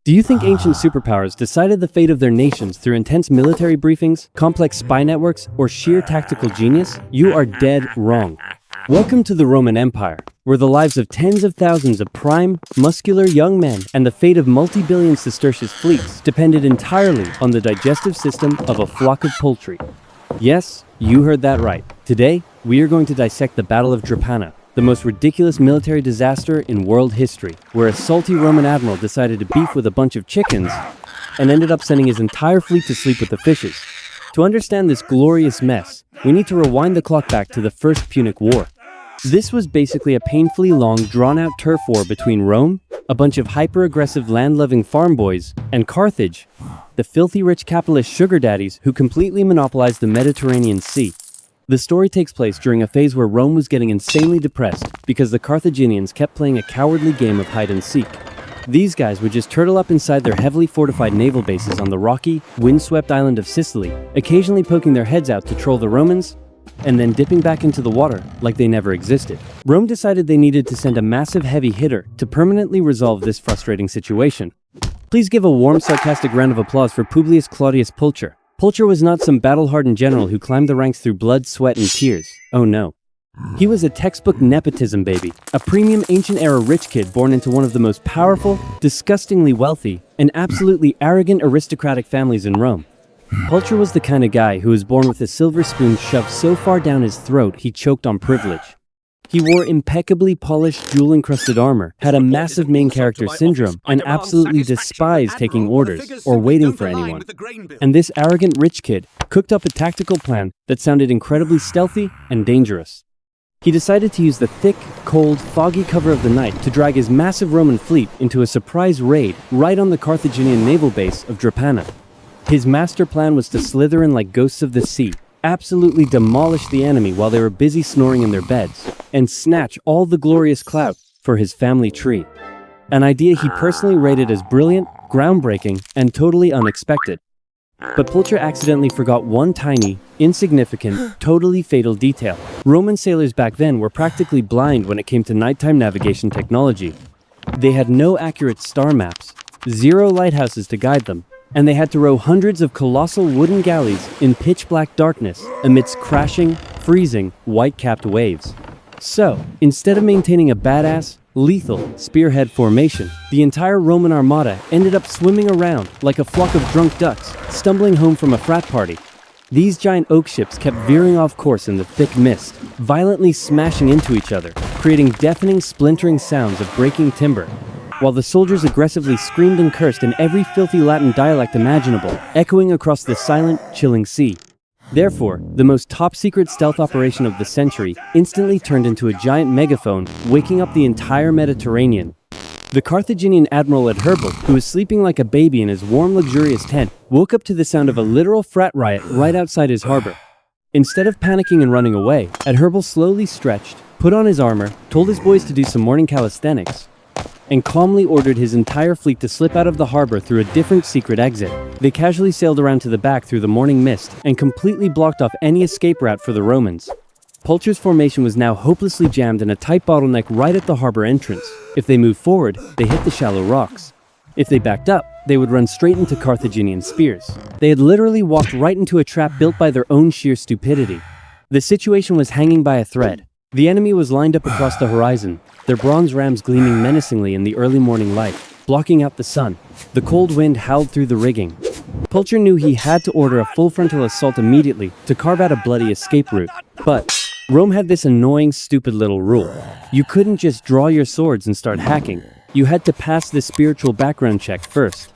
Do you think ancient superpowers decided the fate of their nations through intense military briefings, complex spy networks, or sheer tactical genius? You are dead wrong. Welcome to the Roman Empire, where the lives of tens of thousands of prime, muscular young men and the fate of multi-billion sestertius fleets depended entirely on the digestive system of a flock of poultry. Yes, you heard that right. Today, we are going to dissect the Battle of Drepana, the most ridiculous military disaster in world history, where a salty Roman admiral decided to beef with a bunch of chickens and ended up sending his entire fleet to sleep with the fishes. To understand this glorious mess, we need to rewind the clock back to the First Punic War. This was basically a painfully long, drawn-out turf war between Rome, a bunch of hyper-aggressive land-loving farm boys, and Carthage, the filthy rich capitalist sugar daddies who completely monopolized the Mediterranean Sea. The story takes place during a phase where Rome was getting insanely depressed because the Carthaginians kept playing a cowardly game of hide-and-seek. These guys would just turtle up inside their heavily fortified naval bases on the rocky, windswept island of Sicily, occasionally poking their heads out to troll the Romans, and then dipping back into the water like they never existed. Rome decided they needed to send a massive heavy hitter to permanently resolve this frustrating situation. Please give a warm, sarcastic round of applause for Publius Claudius Pulcher. Pulcher was not some battle-hardened general who climbed the ranks through blood, sweat, and tears. Oh no. He was a textbook nepotism baby, a premium ancient-era rich kid born into one of the most powerful, disgustingly wealthy, and absolutely arrogant aristocratic families in Rome. Pulcher was the kind of guy who was born with a silver spoon shoved so far down his throat he choked on privilege. He wore impeccably polished, jewel-encrusted armor, had a massive main character syndrome, and absolutely despised taking orders or waiting for anyone. And this arrogant rich kid cooked up a tactical plan that sounded incredibly stealthy and dangerous. He decided to use the thick, cold, foggy cover of the night to drag his massive Roman fleet into a surprise raid right on the Carthaginian naval base of Drepana. His master plan was to slither in like ghosts of the sea, absolutely demolish the enemy while they were busy snoring in their beds, and snatch all the glorious clout for his family tree. An idea he personally rated as brilliant, groundbreaking, and totally unexpected. But Pulcher accidentally forgot one tiny, insignificant, totally fatal detail. Roman sailors back then were practically blind when it came to nighttime navigation technology. They had no accurate star maps, zero lighthouses to guide them, and they had to row hundreds of colossal wooden galleys in pitch-black darkness amidst crashing, freezing, white-capped waves. So, instead of maintaining a badass, lethal spearhead formation, the entire Roman armada ended up swimming around like a flock of drunk ducks stumbling home from a frat party. These giant oak ships kept veering off course in the thick mist, violently smashing into each other, creating deafening, splintering sounds of breaking timber, while the soldiers aggressively screamed and cursed in every filthy Latin dialect imaginable, echoing across the silent, chilling sea. Therefore, the most top-secret stealth operation of the century instantly turned into a giant megaphone, waking up the entire Mediterranean. The Carthaginian admiral Adherbal, who was sleeping like a baby in his warm, luxurious tent, woke up to the sound of a literal frat riot right outside his harbor. Instead of panicking and running away, Adherbal slowly stretched, put on his armor, told his boys to do some morning calisthenics, and calmly ordered his entire fleet to slip out of the harbor through a different secret exit. They casually sailed around to the back through the morning mist and completely blocked off any escape route for the Romans. Pulcher's formation was now hopelessly jammed in a tight bottleneck right at the harbor entrance. If they moved forward, they hit the shallow rocks. If they backed up, they would run straight into Carthaginian spears. They had literally walked right into a trap built by their own sheer stupidity. The situation was hanging by a thread. The enemy was lined up across the horizon, their bronze rams gleaming menacingly in the early morning light, blocking out the sun. The cold wind howled through the rigging. Pulcher knew he had to order a full frontal assault immediately to carve out a bloody escape route. But Rome had this annoying, stupid little rule. You couldn't just draw your swords and start hacking. You had to pass this spiritual background check first.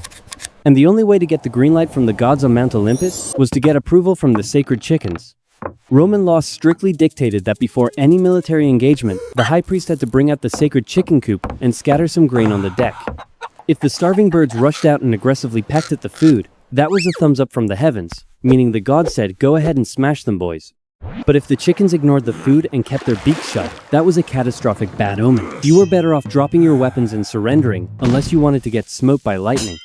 And the only way to get the green light from the gods on Mount Olympus was to get approval from the sacred chickens. Roman law strictly dictated that before any military engagement, the high priest had to bring out the sacred chicken coop and scatter some grain on the deck. If the starving birds rushed out and aggressively pecked at the food, that was a thumbs up from the heavens, meaning the gods said, "Go ahead and smash them, boys." But if the chickens ignored the food and kept their beaks shut, that was a catastrophic bad omen. You were better off dropping your weapons and surrendering, unless you wanted to get smoked by lightning.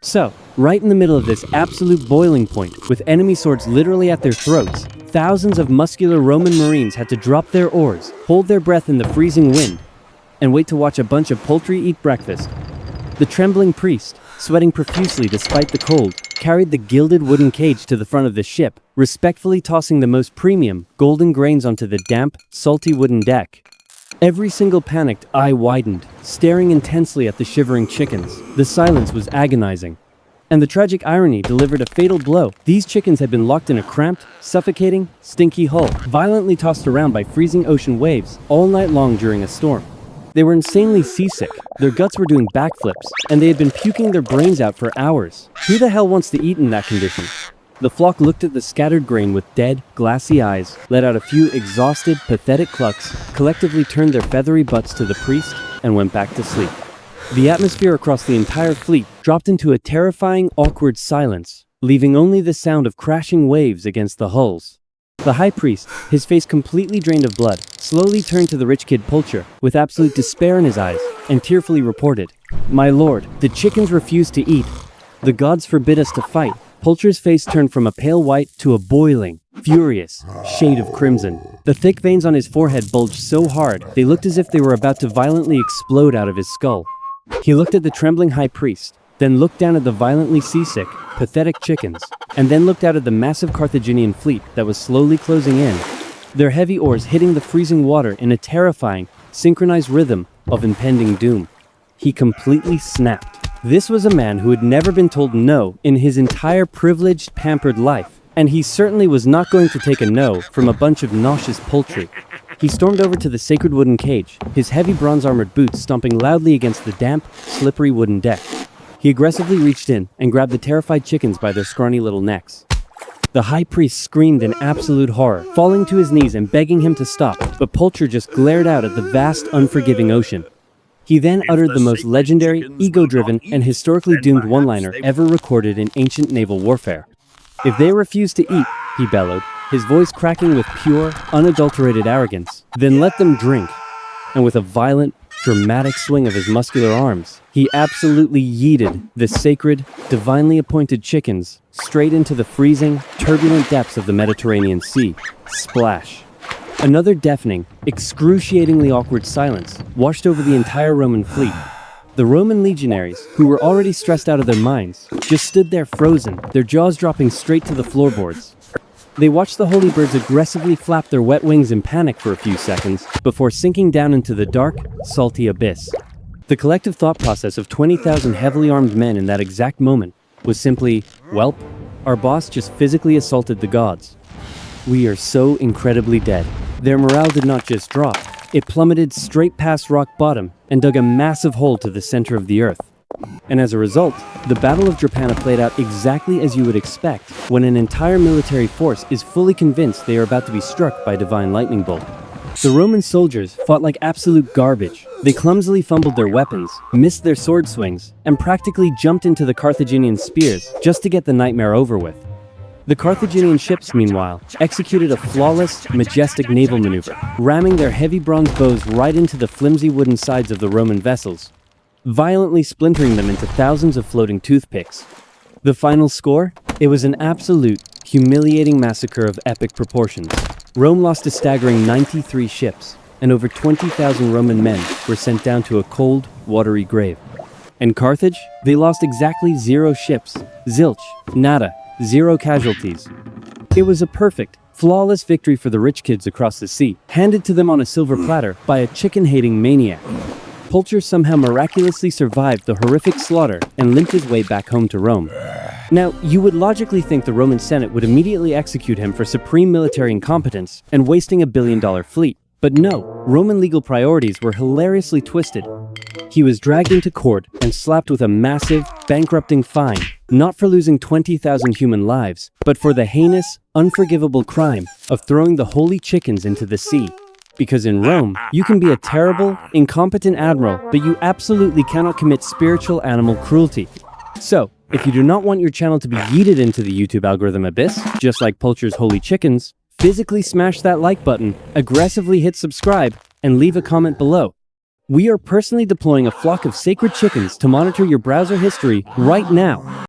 So, right in the middle of this absolute boiling point, with enemy swords literally at their throats, thousands of muscular Roman Marines had to drop their oars, hold their breath in the freezing wind, and wait to watch a bunch of poultry eat breakfast. The trembling priest, sweating profusely despite the cold, carried the gilded wooden cage to the front of the ship, respectfully tossing the most premium, golden grains onto the damp, salty wooden deck. Every single panicked eye widened, staring intensely at the shivering chickens. The silence was agonizing. And the tragic irony delivered a fatal blow. These chickens had been locked in a cramped, suffocating, stinky hull, violently tossed around by freezing ocean waves all night long during a storm. They were insanely seasick, their guts were doing backflips, and they had been puking their brains out for hours. Who the hell wants to eat in that condition? The flock looked at the scattered grain with dead, glassy eyes, let out a few exhausted, pathetic clucks, collectively turned their feathery butts to the priest, and went back to sleep. The atmosphere across the entire fleet dropped into a terrifying, awkward silence, leaving only the sound of crashing waves against the hulls. The high priest, his face completely drained of blood, slowly turned to the rich kid Poultry, with absolute despair in his eyes, and tearfully reported, "My lord, the chickens refuse to eat. The gods forbid us to fight." Poultry's face turned from a pale white to a boiling, furious shade of crimson. The thick veins on his forehead bulged so hard, they looked as if they were about to violently explode out of his skull. He looked at the trembling high priest, then looked down at the violently seasick, pathetic chickens, and then looked out at the massive Carthaginian fleet that was slowly closing in, their heavy oars hitting the freezing water in a terrifying, synchronized rhythm of impending doom. He completely snapped. This was a man who had never been told no in his entire privileged, pampered life, and he certainly was not going to take a no from a bunch of nauseous poultry. He stormed over to the sacred wooden cage, his heavy bronze-armored boots stomping loudly against the damp, slippery wooden deck. He aggressively reached in and grabbed the terrified chickens by their scrawny little necks. The high priest screamed in absolute horror, falling to his knees and begging him to stop, but Poultry just glared out at the vast, unforgiving ocean. He then uttered the most legendary, ego-driven, and historically doomed one-liner ever recorded in ancient naval warfare. "If they refuse to eat," he bellowed, his voice cracking with pure, unadulterated arrogance, "then let them drink." And with a violent, dramatic swing of his muscular arms, he absolutely yeeted the sacred, divinely appointed chickens straight into the freezing, turbulent depths of the Mediterranean Sea. Splash. Another deafening, excruciatingly awkward silence washed over the entire Roman fleet. The Roman legionaries, who were already stressed out of their minds, just stood there frozen, their jaws dropping straight to the floorboards. They watched the holy birds aggressively flap their wet wings in panic for a few seconds before sinking down into the dark, salty abyss. The collective thought process of 20,000 heavily armed men in that exact moment was simply, "Welp, our boss just physically assaulted the gods. We are so incredibly dead." Their morale did not just drop, it plummeted straight past rock bottom and dug a massive hole to the center of the earth. And as a result, the Battle of Drepana played out exactly as you would expect when an entire military force is fully convinced they are about to be struck by a divine lightning bolt. The Roman soldiers fought like absolute garbage. They clumsily fumbled their weapons, missed their sword swings, and practically jumped into the Carthaginian spears just to get the nightmare over with. The Carthaginian ships, meanwhile, executed a flawless, majestic naval maneuver, ramming their heavy bronze bows right into the flimsy wooden sides of the Roman vessels, violently splintering them into thousands of floating toothpicks. The final score? It was an absolute, humiliating massacre of epic proportions. Rome lost a staggering 93 ships, and over 20,000 Roman men were sent down to a cold, watery grave. And Carthage? They lost exactly 0 ships. Zilch. Nada. 0 casualties. It was a perfect, flawless victory for the rich kids across the sea, handed to them on a silver platter by a chicken-hating maniac. Poultry somehow miraculously survived the horrific slaughter and limped his way back home to Rome. Now, you would logically think the Roman Senate would immediately execute him for supreme military incompetence and wasting a billion-dollar fleet. But no, Roman legal priorities were hilariously twisted. He was dragged into court and slapped with a massive, bankrupting fine, not for losing 20,000 human lives, but for the heinous, unforgivable crime of throwing the holy chickens into the sea. Because in Rome, you can be a terrible, incompetent admiral, but you absolutely cannot commit spiritual animal cruelty. So, if you do not want your channel to be yeeted into the YouTube algorithm abyss, just like Poultry's holy chickens, physically smash that like button, aggressively hit subscribe, and leave a comment below. We are personally deploying a flock of sacred chickens to monitor your browser history right now.